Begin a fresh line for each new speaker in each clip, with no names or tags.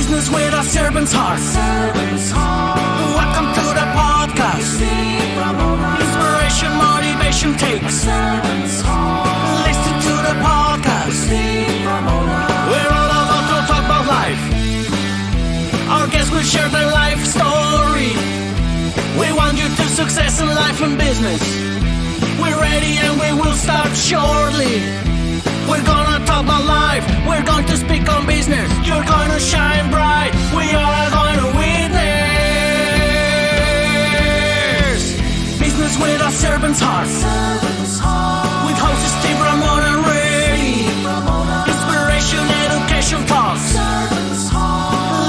Business with a servant's heart. Welcome to the podcast. Inspiration, motivation takes. Listen to the podcast. We're all about to talk about life. Our guests will share their life story. We want you to success in life and business. We're ready and we will start shortly. We're gonna talk about life. We're going to speak on business. You're gonna shine bright. We are going to witness. Business with a servant's heart. With hosts Steve, Ramona, and Ray. Inspiration, education talks.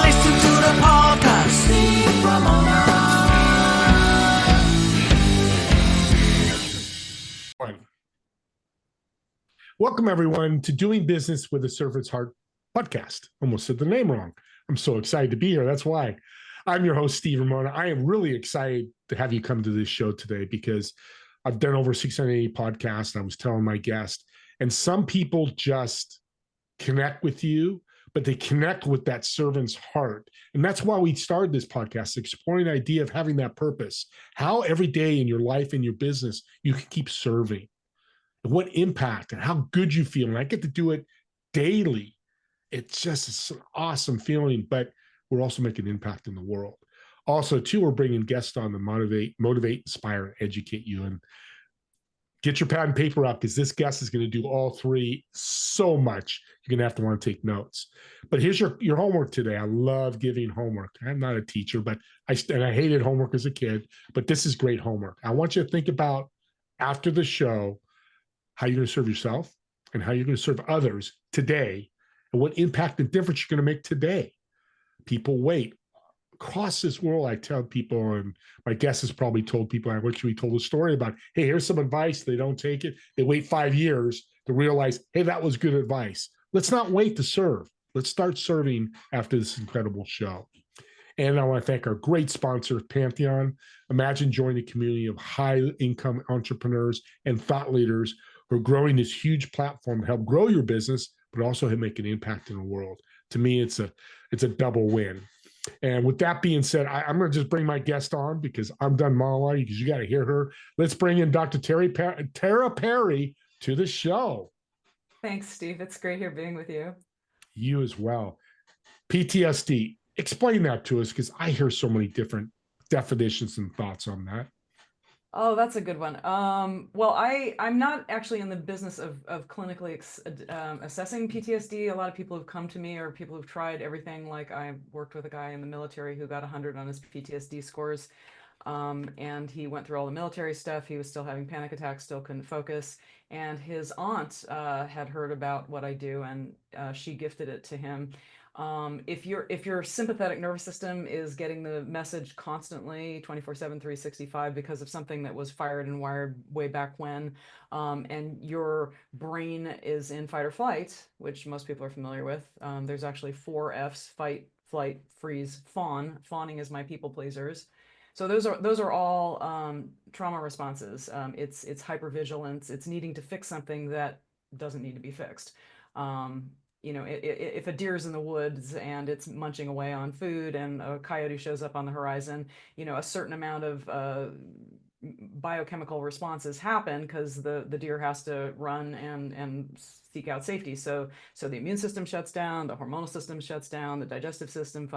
Listen to the podcast. Steve, Ramona.
Welcome, everyone, to Doing Business with a Servant's Heart podcast. Almost said the name wrong. I'm so excited to be here. That's why. I'm your host, Steve Ramona. I am really excited to have you come to this show today because I've done over 680 podcasts. And I was telling my guest, and some people just connect with you, but they connect with that servant's heart. And that's why we started this podcast, exploring the idea of having that purpose, how every day in your life and your business, you can keep serving. What impact and how good you feel. And I get to do it daily. It's an awesome feeling, but we're also making an impact in the world. Also, too, we're bringing guests on to motivate, inspire, and educate you. And get your pad and paper up because this guest is going to do all three so much. You're going to have to want to take notes. But here's your homework today. I love giving homework. I'm not a teacher, but I hated homework as a kid, but this is great homework. I want you to think about after the show, how you're going to serve yourself and how you're going to serve others today and what impact and difference you're going to make today. People wait. Across this world, I tell people, and my guest has probably told people, I actually told a story about, hey, here's some advice. They don't take it. They wait 5 years to realize, hey, that was good advice. Let's not wait to serve. Let's start serving after this incredible show. And I want to thank our great sponsor, Pantheon. Imagine joining a community of high-income entrepreneurs and thought leaders who are growing this huge platform to help grow your business, but also make an impact in the world. To me, it's a double win. And with that being said, I'm going to just bring my guest on because I'm done monologuing because you got to hear her. Let's bring in Dr. Tara Perry to the show.
Thanks, Steve. It's great here being with you.
You as well. PTSD. Explain that to us because I hear so many different definitions and thoughts on that.
Oh, that's a good one. Well, I'm not actually in the business of clinically assessing PTSD. A lot of people have come to me or people who've tried everything. Like I worked with a guy in the military who got 100 on his PTSD scores. And he went through all the military stuff. He was still having panic attacks, still couldn't focus. And his aunt had heard about what I do and she gifted it to him. If your sympathetic nervous system is getting the message constantly 24/7, 365 because of something that was fired and wired way back when, and your brain is in fight or flight, which most people are familiar with, there's actually 4 Fs: fight, flight, freeze, fawn. Fawning is my people pleasers. So those are all trauma responses. It's hypervigilance. It's needing to fix something that doesn't need to be fixed. If a deer is in the woods and it's munching away on food and a coyote shows up on the horizon, a certain amount of biochemical responses happen because the deer has to run and seek out safety. So the immune system shuts down, the hormonal system shuts down, the digestive system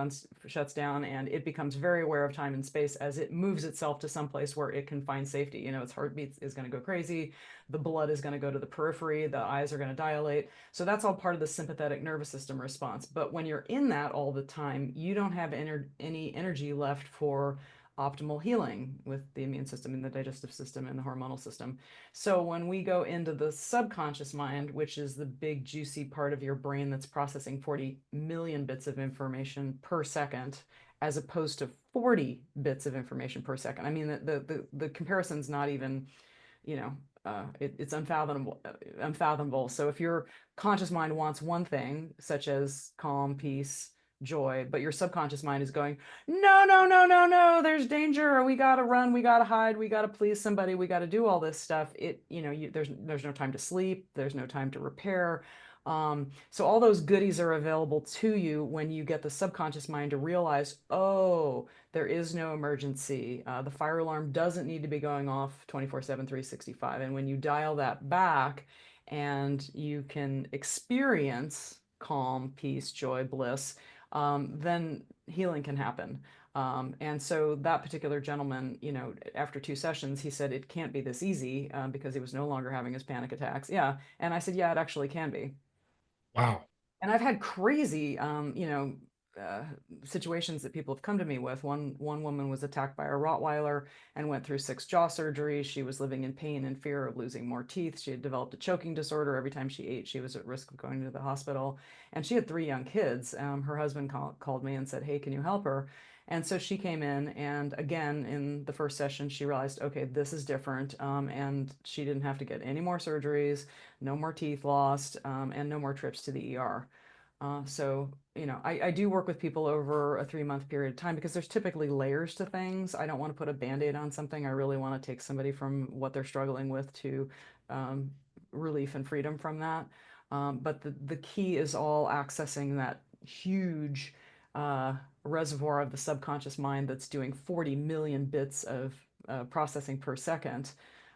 shuts down, and it becomes very aware of time and space as it moves itself to someplace where it can find safety. Its heartbeat is going to go crazy, the blood is going to go to the periphery, the eyes are going to dilate. So that's all part of the sympathetic nervous system response. But when you're in that all the time, you don't have any energy left for optimal healing with the immune system and the digestive system and the hormonal system. So when we go into the subconscious mind, which is the big juicy part of your brain that's processing 40 million bits of information per second, as opposed to 40 bits of information per second. I mean, the comparison's not even, it's unfathomable. So if your conscious mind wants one thing, such as calm, peace, joy, but your subconscious mind is going, no, there's danger, or we gotta run, we gotta hide, we gotta please somebody, we gotta do all this stuff. There's no time to sleep, there's no time to repair. So all those goodies are available to you when you get the subconscious mind to realize, oh, there is no emergency. The fire alarm doesn't need to be going off 24/7, 365. And when you dial that back and you can experience calm, peace, joy, bliss, then healing can happen. And so that particular gentleman, after 2 sessions, he said it can't be this easy because he was no longer having his panic attacks. Yeah. And I said, yeah, it actually can be.
Wow.
And I've had crazy, uh, situations that people have come to me with. One woman was attacked by a Rottweiler and went through 6 jaw surgeries. She was living in pain and fear of losing more teeth. She had developed a choking disorder. Every time she ate, she was at risk of going to the hospital. And she had 3 young kids. Her husband called me and said, "Hey, can you help her?" And so she came in, and again, in the first session, she realized, okay, this is different. And she didn't have to get any more surgeries, no more teeth lost, and no more trips to the ER. So, I do work with people over a 3-month period of time because there's typically layers to things. I don't want to put a Band-Aid on something. I really want to take somebody from what they're struggling with to um, relief and freedom from that. But the key is all accessing that huge uh, reservoir of the subconscious mind that's doing 40 million bits of processing per second.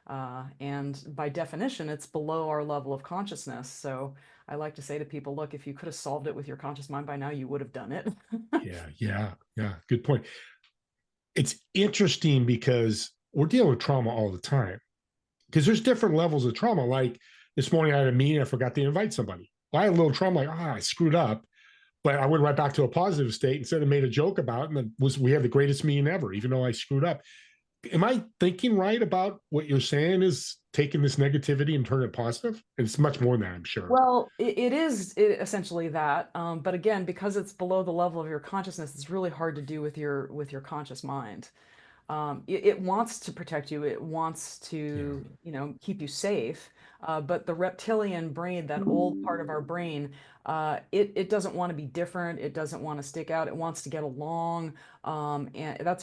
And by definition, it's below our level of consciousness. So I like to say to people, look, if you could have solved it with your conscious mind by now, you would have done it.
Yeah. Good point. It's interesting because we're dealing with trauma all the time because there's different levels of trauma. Like this morning, I had a meeting, I forgot to invite somebody. Well, I had a little trauma, like, I screwed up. But I went right back to a positive state instead of made a joke about it. And we had the greatest meeting ever, even though I screwed up. Am I thinking right about what you're saying is taking this negativity and turn it positive? It's much more than that, I'm sure.
Well, it is essentially that, but again, because it's below the level of your consciousness, it's really hard to do with your conscious mind. It wants to protect you. It wants to,
Yeah.
keep you safe. But the reptilian brain, that old part of our brain, it doesn't want to be different. It doesn't want to stick out. It wants to get along. And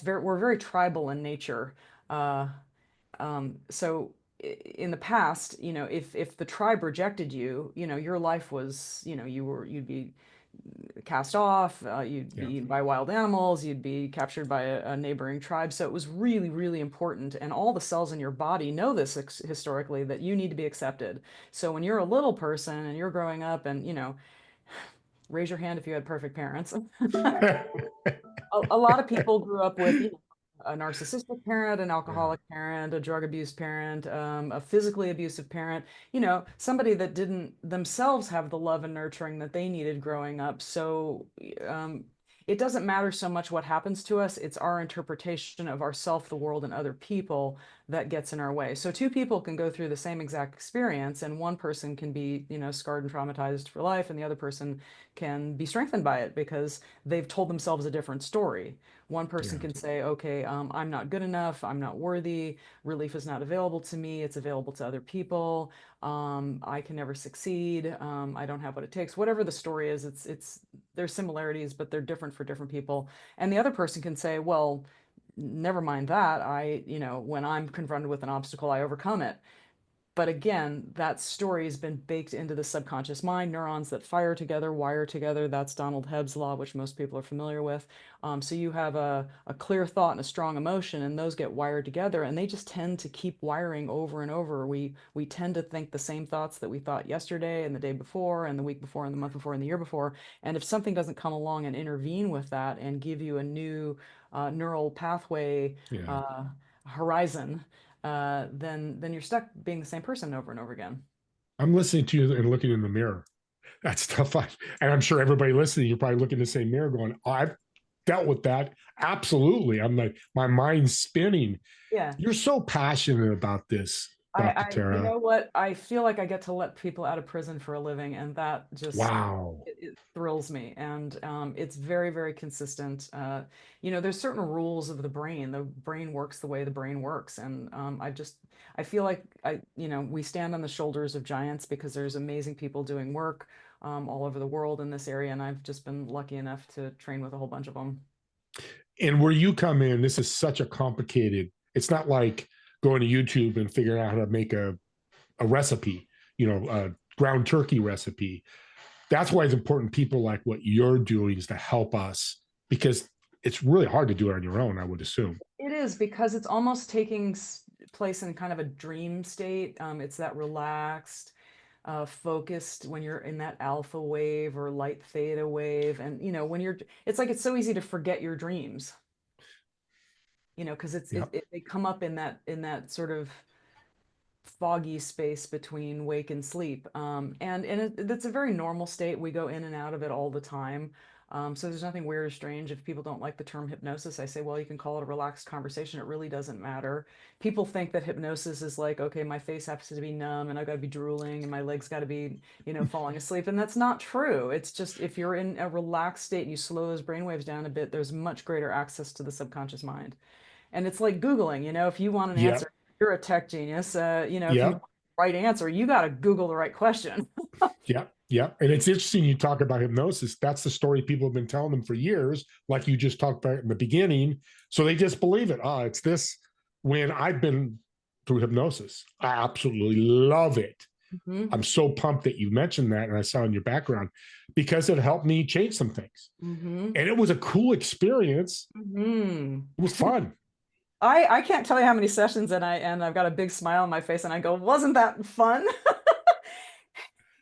we're very tribal in nature. Uh, so in the past, if the tribe rejected you, your life was, you'd be cast off, you'd be
Yeah.
eaten by wild animals, you'd be captured by a neighboring tribe. So it was really, really important. And all the cells in your body know this historically, that you need to be accepted. So when you're a little person and you're growing up and, raise your hand if you had perfect parents. A lot of people grew up with, a narcissistic parent, an
Yeah.
alcoholic parent, a drug abused parent, a physically abusive parent, somebody that didn't themselves have the love and nurturing that they needed growing up. So um, it doesn't matter so much what happens to us, it's our interpretation of ourself, the world, and other people that gets in our way. So 2 people can go through the same exact experience, and one person can be, scarred and traumatized for life, and the other person can be strengthened by it because they've told themselves a different story. One person
Yeah.
can say, okay, I'm not good enough, I'm not worthy, relief is not available to me, it's available to other people, I can never succeed, I don't have what it takes. Whatever the story is, there's similarities, but they're different for different people. And the other person can say, well, never mind that, when I'm confronted with an obstacle, I overcome it. But again, that story has been baked into the subconscious mind. Neurons that fire together, wire together. That's Donald Hebb's law, which most people are familiar with. So you have a clear thought and a strong emotion, and those get wired together, and they just tend to keep wiring over and over. We tend to think the same thoughts that we thought yesterday and the day before and the week before and the month before and the year before. And if something doesn't come along and intervene with that and give you a new neural pathway
Yeah.
horizon, then you're stuck being the same person over and over again.
I'm listening to you and looking in the mirror. That's tough. And I'm sure everybody listening, you're probably looking in the same mirror going, oh, I've dealt with that. Absolutely. I'm like, my mind's spinning.
Yeah.
You're so passionate about this, Dr.
You
Tara.
know what? I feel like I get to let people out of prison for a living, and that just
Wow.
it thrills me. And it's very, very consistent. There's certain rules of the brain. The brain works the way the brain works, and I feel like we stand on the shoulders of giants because there's amazing people doing work all over the world in this area, and I've just been lucky enough to train with a whole bunch of them.
And where you come in, this is such a complicated, it's not like going to YouTube and figuring out how to make a recipe, ground turkey recipe. That's why it's important people like what you're doing is to help us, because it's really hard to do it on your own, I would assume.
It is, because it's almost taking place in kind of a dream state. It's that relaxed, focused when you're in that alpha wave or light theta wave. And, when it's like, it's so easy to forget your dreams, because
Yeah.
they come up in that sort of foggy space between wake and sleep. That's a very normal state. We go in and out of it all the time. So there's nothing weird or strange. If people don't like the term hypnosis, I say, well, you can call it a relaxed conversation. It really doesn't matter. People think that hypnosis is like, okay, my face has to be numb and I've got to be drooling and my legs got to be, falling asleep. And that's not true. It's just, if you're in a relaxed state and you slow those brainwaves down a bit, there's much greater access to the subconscious mind. And it's like Googling, if you want an
Yeah.
answer, you're a tech genius. If you
Yeah.
want the right answer, you got to Google the right question.
Yeah. Yeah. And it's interesting you talk about hypnosis. That's the story people have been telling them for years, like you just talked about in the beginning. So they just believe it. Oh, it's this. When I've been through hypnosis, I absolutely love it.
Mm-hmm.
I'm so pumped that you mentioned that and I saw in your background, because it helped me change some things.
Mm-hmm.
And it was a cool experience.
Mm-hmm.
It was fun.
I can't tell you how many sessions, and I've got a big smile on my face and I go, wasn't that fun?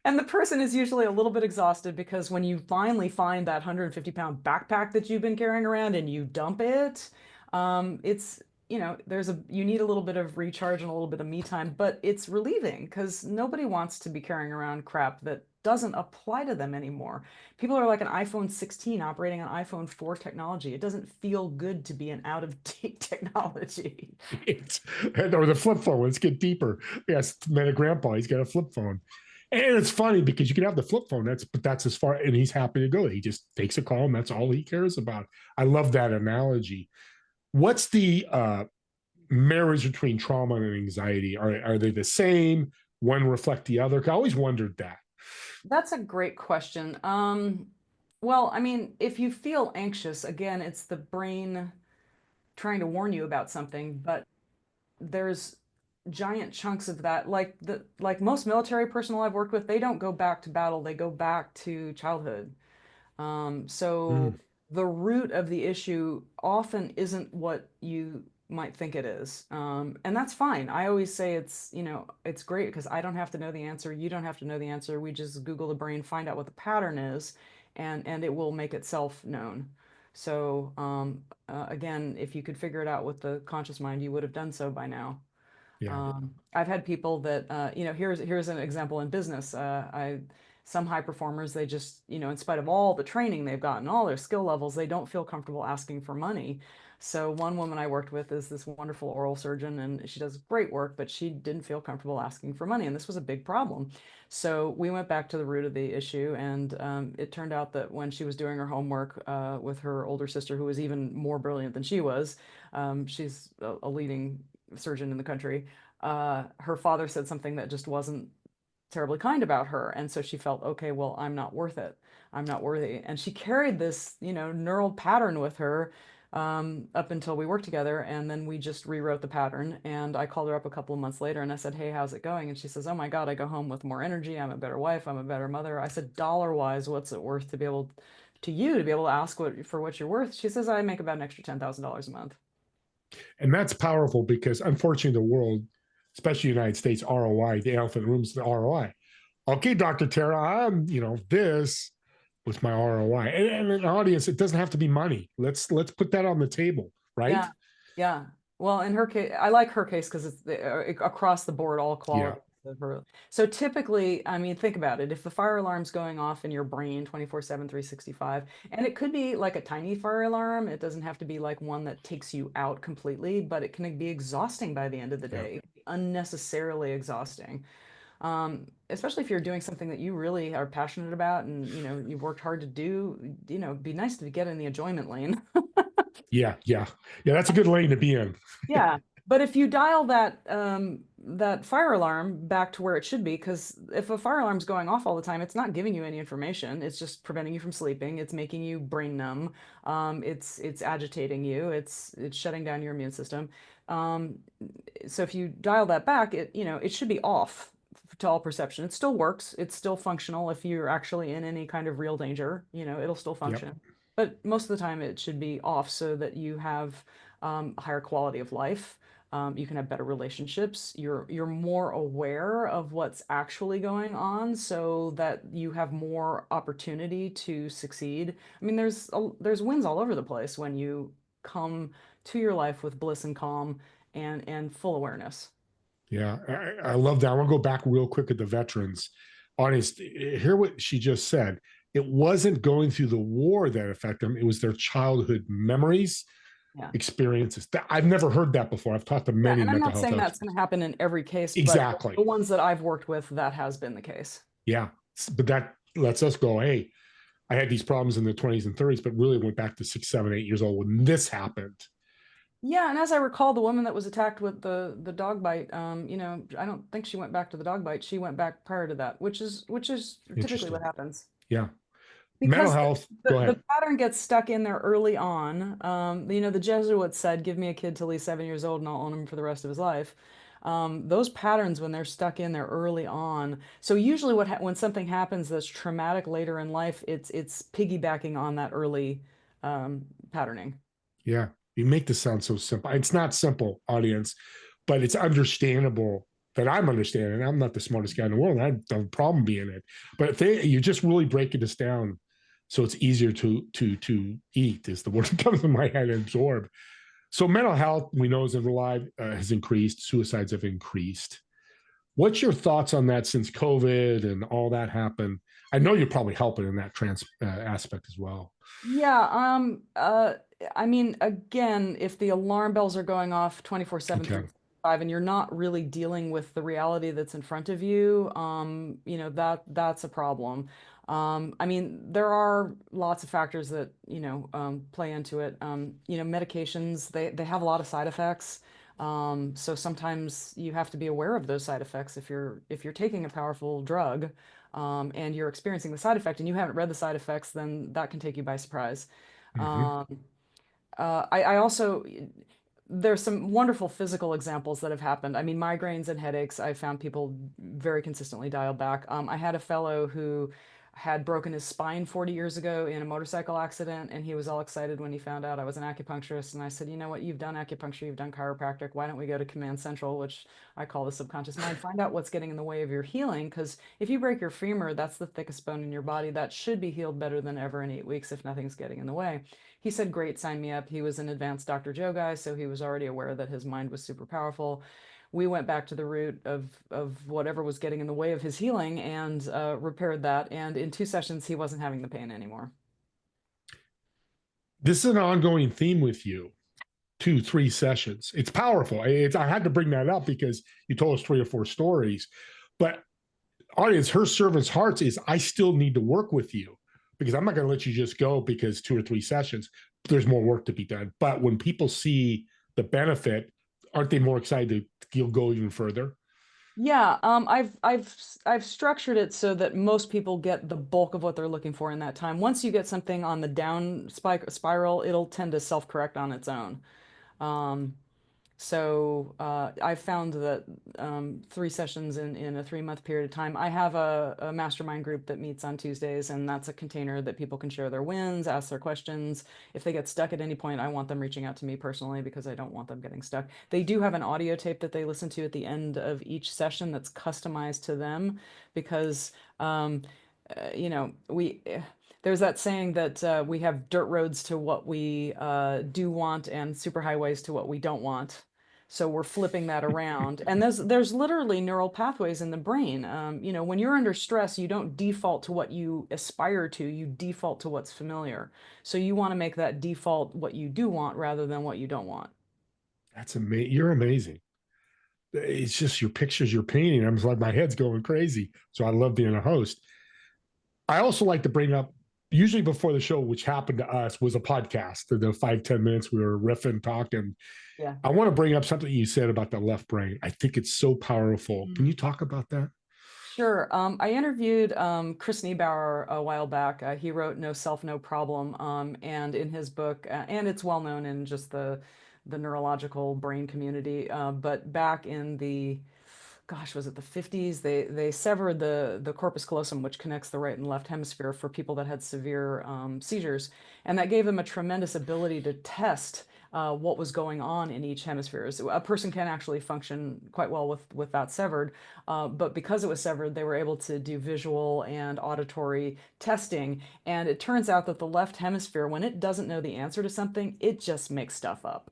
And the person is usually a little bit exhausted, because when you finally find that 150-pound backpack that you've been carrying around and you dump it, it's, you need a little bit of recharge and a little bit of me time, but it's relieving, because nobody wants to be carrying around crap that doesn't apply to them anymore. People are like an iPhone 16 operating on iPhone 4 technology. It doesn't feel good to be an out-of-date technology.
Or the flip phone. Let's get deeper. Yes, met a grandpa. He's got a flip phone. And it's funny because you can have the flip phone. That's as far, and he's happy to go. He just takes a call and that's all he cares about. I love that analogy. What's the marriage between trauma and anxiety? Are they the same? One reflect the other? I always wondered that.
That's a great question. Well, I mean, if you feel anxious, again, it's the brain trying to warn you about something, but there's giant chunks of that. Like most military personnel I've worked with, they don't go back to battle, they go back to childhood. So
Mm,
the root of the issue often isn't what you might think it is. And that's fine. I always say it's great, because I don't have to know the answer. You don't have to know the answer. We just Google the brain, find out what the pattern is, and it will make itself known. So again, if you could figure it out with the conscious mind, you would have done so by now.
yeah.
I've had people that, here's an example in business. Some high performers, they just, in spite of all the training they've gotten, all their skill levels, they don't feel comfortable asking for money. So one woman I worked with is this wonderful oral surgeon, and she does great work, but she didn't feel comfortable asking for money, and this was a big problem. So we went back to the root of the issue, and it turned out that when she was doing her homework with her older sister, who was even more brilliant than she was, she's a leading surgeon in the country. Her father said something that just wasn't terribly kind about her. And so she felt, okay, well, I'm not worth it. I'm not worthy. And she carried this, neural pattern with her up until we worked together. And then we just rewrote the pattern. And I called her up a couple of months later and I said, hey, how's it going? And she says, oh my God, I go home with more energy. I'm a better wife. I'm a better mother. I said, dollar wise, what's it worth to be able to ask for what you're worth? She says, I make about an extra $10,000 a month.
And that's powerful because unfortunately, the world, especially the United States, ROI, the elephant in the room is the ROI. Okay, Dr. Tara, this was my ROI. And an audience, it doesn't have to be money. Let's put that on the table, right?
Yeah, yeah. Well, in her case, I like her case because it's across the board, all
Yeah.
quality of her. So typically, I mean, think about it. If the fire alarm's going off in your brain 24/7, 365, and it could be like a tiny fire alarm, it doesn't have to be like one that takes you out completely, but it can be exhausting by the end of the
Yeah.
day, unnecessarily exhausting. Especially if you're doing something that you really are passionate about and you've worked hard to do, it'd be nice to get in the enjoyment lane.
Yeah. Yeah. Yeah. That's a good lane to be in.
Yeah, but if you dial that fire alarm back to where it should be, because if a fire alarm's going off all the time, it's not giving you any information. It's just preventing you from sleeping. It's making you brain numb. It's agitating you. It's shutting down your immune system. Um, so if you dial that back, it should be off to all perception. It still works. It's still functional if you're actually in any kind of real danger. It'll still
Yep.
function. But most of the time, it should be off so that you have a higher quality of life. You can have better relationships. You're more aware of what's actually going on, so that you have more opportunity to succeed. I mean, there's wins all over the place when you come to your life with bliss and calm and full awareness.
Yeah, I love that. I want to go back real quick at the veterans. Honest, hear what she just said. It wasn't going through the war that affected them, it was their childhood memories,
Yeah.
experiences. I've never heard that before. I've talked to
Yeah,
many
and I'm
mental
not
health
saying that's
experts.
going to happen in every case, but
Exactly.
the ones that I've worked with, that has been the case.
Yeah. But that lets us go, hey, I had these problems in the 20s and 30s, but really went back to 6, 7, 8 years old when this happened.
Yeah, and as I recall, the woman that was attacked with the dog bite, I don't think she went back to the dog bite. She went back prior to that, which is typically what
Interesting.
happens.
Yeah. Mental
Because
health,
the,
go
the
ahead.
pattern gets stuck in there early on. The Jesuits said, "Give me a kid till he's 7 years old, and I'll own him for the rest of his life." Those patterns, when they're stuck in there early on. So usually, when something happens that's traumatic later in life, it's piggybacking on that early patterning.
Yeah. You make this sound so simple. It's not simple, audience, but it's understandable that I'm understanding. I'm not the smartest guy in the world. I have no problem being it. But if you just really breaking this down so it's easier to eat is the word that comes in my head and absorb. So mental health, we know, is alive, has increased. Suicides have increased. What's your thoughts on that since COVID and all that happened? I know you're probably helping in that aspect as well.
Yeah, I mean, again, if the alarm bells are going off 24/7,
Okay.
365, and you're not really dealing with the reality that's in front of you, that's a problem. I mean, there are lots of factors that, play into it. Medications, they have a lot of side effects. So sometimes you have to be aware of those side effects if you're taking a powerful drug, and you're experiencing the side effect and you haven't read the side effects, then that can take you by surprise.
Mm-hmm.
Um, I also, there's some wonderful physical examples that have happened. I mean, migraines and headaches, I found people very consistently dial back. I had a fellow who had broken his spine 40 years ago in a motorcycle accident, and he was all excited when he found out I was an acupuncturist. And I said, you know what, you've done acupuncture, you've done chiropractic. Why don't we go to Command Central, which I call the subconscious mind? Find out what's getting in the way of your healing. Because if you break your femur, that's the thickest bone in your body. That should be healed better than ever in 8 weeks if nothing's getting in the way. He said, great, sign me up. He was an advanced Dr. Joe guy, so he was already aware that his mind was super powerful. We went back to the root of whatever was getting in the way of his healing and repaired that. And in 2 sessions, he wasn't having the pain anymore.
This is an ongoing theme with you. 2, 3 sessions. It's powerful. I had to bring that up because you told us 3 or 4 stories. But audience, her servant's hearts is I still need to work with you because I'm not going to let you just go because 2 or 3 sessions. There's more work to be done. But when people see the benefit, aren't they more excited to go even further?
Yeah, I've structured it so that most people get the bulk of what they're looking for in that time. Once you get something on the down spiral, it'll tend to self-correct on its own. Um, So I found that 3 sessions in a 3 month period of time. I have a mastermind group that meets on Tuesdays, and that's a container that people can share their wins, ask their questions. If they get stuck at any point, I want them reaching out to me personally because I don't want them getting stuck. They do have an audio tape that they listen to at the end of each session that's customized to them because, we. There's that saying that we have dirt roads to what we do want and superhighways to what we don't want. So we're flipping that around. And there's literally neural pathways in the brain. When you're under stress, you don't default to what you aspire to, you default to what's familiar. So you want to make that default what you do want rather than what you don't want.
That's amazing. You're amazing. It's just your pictures you're painting. I'm just like, my head's going crazy. So I love being a host. I also like to bring up, usually before the show, which happened to us, was a podcast. The 5, 10 minutes we were riffing, talking.
Yeah.
I want to bring up something you said about the left brain. I think it's so powerful. Can you talk about that?
Sure. I interviewed Chris Niebauer a while back. He wrote No Self, No Problem. And in his book, and it's well known in just the neurological brain community, but back in the gosh, was it the 50s? They severed the corpus callosum, which connects the right and left hemisphere for people that had severe seizures, and that gave them a tremendous ability to test what was going on in each hemisphere. So a person can actually function quite well with that severed, but because it was severed, they were able to do visual and auditory testing. And it turns out that the left hemisphere, when it doesn't know the answer to something, it just makes stuff up.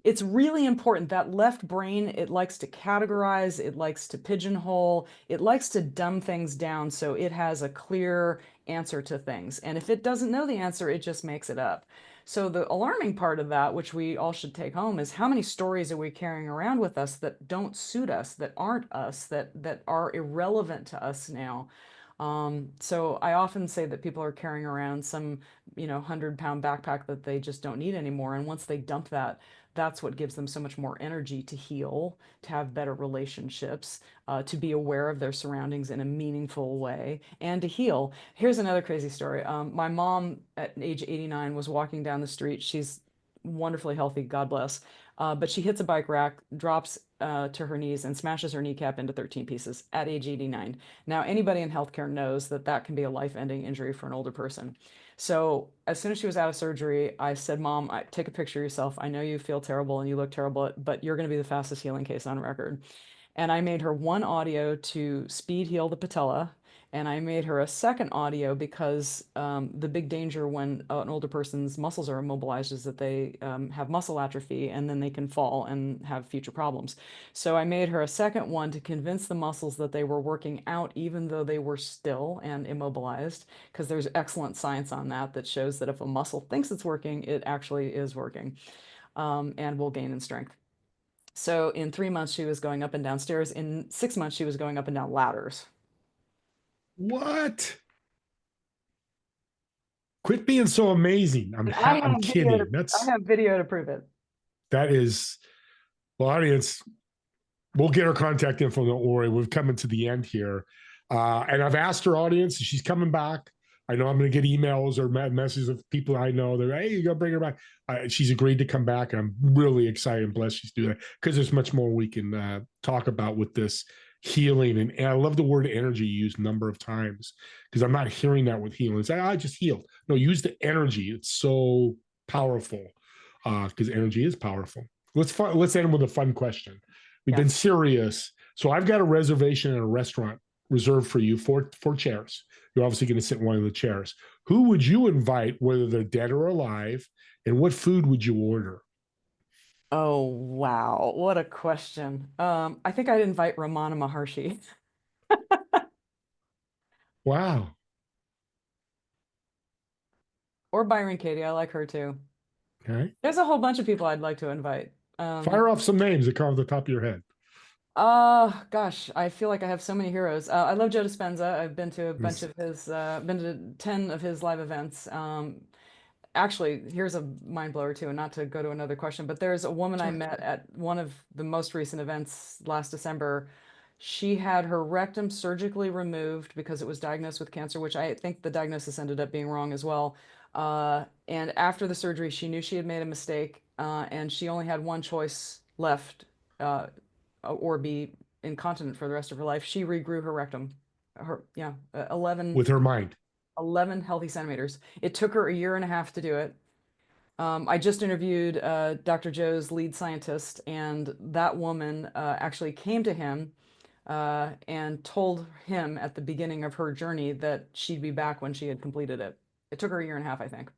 It's really important. That left brain, it likes to categorize, it likes to pigeonhole, it likes to dumb things down so it has a clear answer to things. And if it doesn't know the answer, it just makes it up. So the alarming part of that, which we all should take home, is how many stories are we carrying around with us that don't suit us, that aren't us, that are irrelevant to us now. So I often say that people are carrying around some, 100-pound backpack that they just don't need anymore. And once they dump that, that's what gives them so much more energy to heal, to have better relationships, to be aware of their surroundings in a meaningful way, and to heal. Here's another crazy story. My mom, at age 89, was walking down the street. She's wonderfully healthy, God bless. But she hits a bike rack, drops to her knees, and smashes her kneecap into 13 pieces at age 89. Now, anybody in healthcare knows that that can be a life-ending injury for an older person. So as soon as she was out of surgery, I said, Mom, take a picture of yourself. I know you feel terrible and you look terrible, but you're going to be the fastest healing case on record. And I made her one audio to speed heal the patella. And I made her a second audio because the big danger when an older person's muscles are immobilized is that they have muscle atrophy and then they can fall and have future problems. So I made her a second one to convince the muscles that they were working out even though they were still and immobilized, because there's excellent science on that that shows that if a muscle thinks it's working, it actually is working, and will gain in strength. So in 3 months, she was going up and down stairs. In 6 months, she was going up and down ladders.
What? Quit being so amazing.
And I
I'm
have video to,
kidding.
I have video to prove it.
That is, well, audience, we'll get her contact info. Don't worry. We're coming to the end here. And I've asked her audience, she's coming back. I know I'm going to get emails or messages of people I know. They're, hey, you got to bring her back. She's agreed to come back. And I'm really excited and blessed she's doing that, because there's much more we can talk about with this healing. And I love the word energy used a number of times, because I'm not hearing that with healing. It's like, I just healed. No, use the energy. It's so powerful, because energy is powerful. Let's end with a fun question. We've been serious. So I've got a reservation at a restaurant reserved for you, four chairs. You're obviously going to sit in one of the chairs. Who would you invite, whether they're dead or alive, and what food would you order?
Oh, wow. What a question. I think I'd invite Ramana Maharshi.
Wow.
Or Byron Katie. I like her too.
Okay.
There's a whole bunch of people I'd like to invite.
Fire off some names that come off the top of your head.
Gosh, I feel like I have so many heroes. I love Joe Dispenza. I've been to a bunch
Yes.
of his, been to 10 of his live events. Actually, here's a mind blower too, and not to go to another question, but there's a woman I met at one of the most recent events last December. She had her rectum surgically removed because it was diagnosed with cancer, which I think the diagnosis ended up being wrong as well. And after the surgery, she knew she had made a mistake, and she only had one choice left, or be incontinent for the rest of her life. She regrew her rectum. Her, yeah, 11
With her mind.
11 healthy centimeters. It took her a year and a half to do it. I just interviewed Dr. Joe's lead scientist, and that woman actually came to him and told him at the beginning of her journey that she'd be back when she had completed it. It took her a year and a half, I think.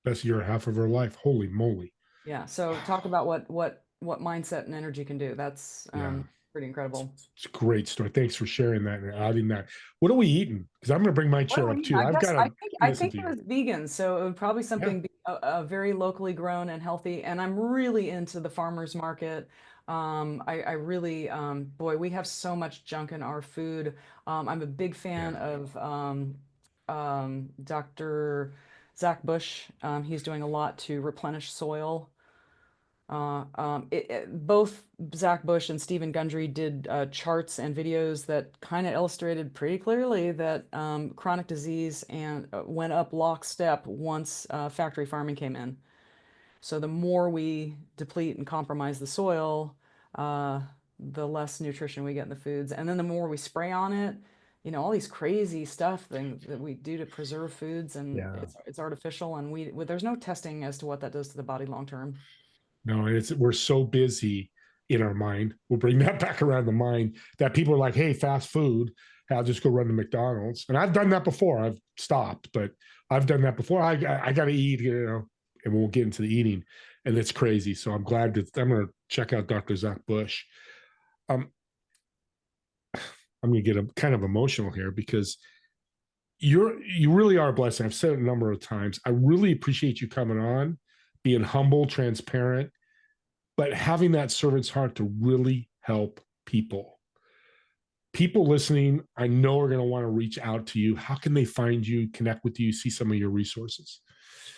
Best year and a half of her life. Holy moly.
Yeah. So talk about what mindset and energy can do. That's
Yeah.
pretty incredible.
It's a great story. Thanks for sharing that and adding that. What are we eating? Because I'm going to bring my chair up too.
I
I've
guess
got
I
to
think I
listen
think
to
it
you.
was vegan, so it would probably
Yeah.
something be very locally grown and healthy. And I'm really into the farmers market. I really, boy, we have so much junk in our food. I'm a big fan
Yeah.
of Dr. Zach Bush. He's doing a lot to replenish soil. Both Zach Bush and Stephen Gundry did charts and videos that kind of illustrated pretty clearly that chronic disease and went up lockstep once factory farming came in. So the more we deplete and compromise the soil, the less nutrition we get in the foods. And then the more we spray on it, all these crazy stuff that we do to preserve foods, and
Yeah.
it's artificial, and there's no testing as to what that does to the body long term.
No, we're so busy in our mind. We'll bring that back around the mind that people are like, hey, fast food, I'll just go run to McDonald's. And I've done that before. I've stopped, but I've done that before. I got to eat, and we'll get into the eating. And it's crazy. So I'm glad that I'm going to check out Dr. Zach Bush. I'm going to get kind of emotional here because you really are a blessing. I've said it a number of times. I really appreciate you coming on, being humble, transparent, but having that servant's heart to really help people. People listening, I know are going to want to reach out to you. How can they find you, connect with you, see some of your resources?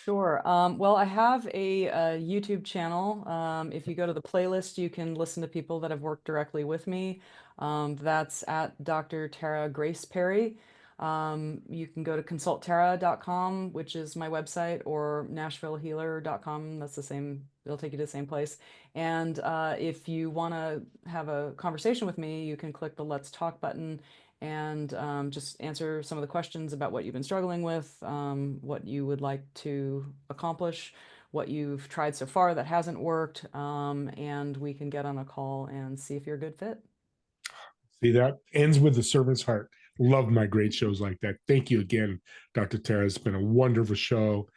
Sure. Well, I have a YouTube channel. If you go to the playlist, you can listen to people that have worked directly with me. That's at Dr. Tara Grace Perry. You can go to consulttara.com, which is my website, or nashvillehealer.com. That's the same. It'll take you to the same place. And if you want to have a conversation with me, you can click the Let's Talk button and just answer some of the questions about what you've been struggling with, what you would like to accomplish, what you've tried so far that hasn't worked, and we can get on a call and see if you're a good fit.
See, that ends with the servant's heart. Love my great shows like that. Thank you again, Dr. Tara. It's been a wonderful show.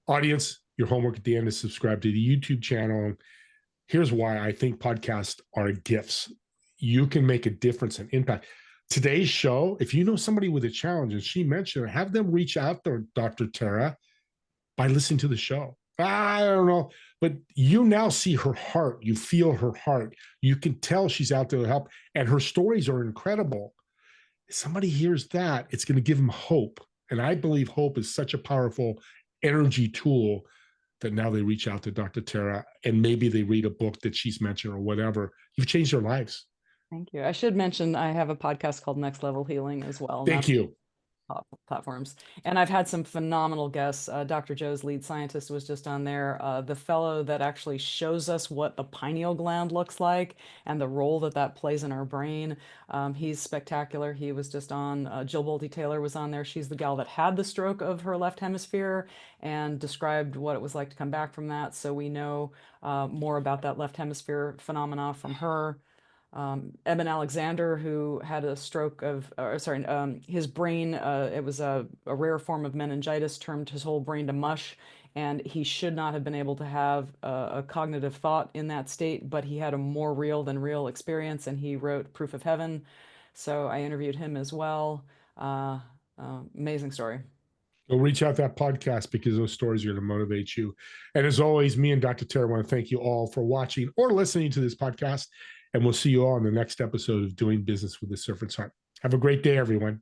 Audience, your homework at the end is subscribe to the YouTube channel. Here's why I think podcasts are gifts. You can make a difference and impact. Today's show, if you know somebody with a challenge, and she mentioned it, have them reach out to Dr. Tara by listening to the show. I don't know, but you now see her heart. You feel her heart. You can tell she's out there to help, and her stories are incredible. If somebody hears that, it's going to give them hope. And I believe hope is such a powerful energy tool that now they reach out to Dr. Tara, and maybe they read a book that she's mentioned or whatever. You've changed their lives.
Thank you. I should mention I have a podcast called Next Level Healing as well.
Thank you.
Platforms. And I've had some phenomenal guests. Dr. Joe's lead scientist was just on there. The fellow that actually shows us what the pineal gland looks like and the role that plays in our brain. He's spectacular. He was just on. Jill Bolte Taylor was on there. She's the gal that had the stroke of her left hemisphere and described what it was like to come back from that. So we know more about that left hemisphere phenomena from her. Eben Alexander, who had a stroke his brain, it was a rare form of meningitis, turned his whole brain to mush, and he should not have been able to have a cognitive thought in that state, but he had a more real than real experience, and he wrote Proof of Heaven. So I interviewed him as well. Amazing story.
Go reach out that podcast because those stories are going to motivate you. And as always, me and Dr. Tara want to thank you all for watching or listening to this podcast. And we'll see you all in the next episode of Doing Business with the Servant's Heart. Have a great day, everyone.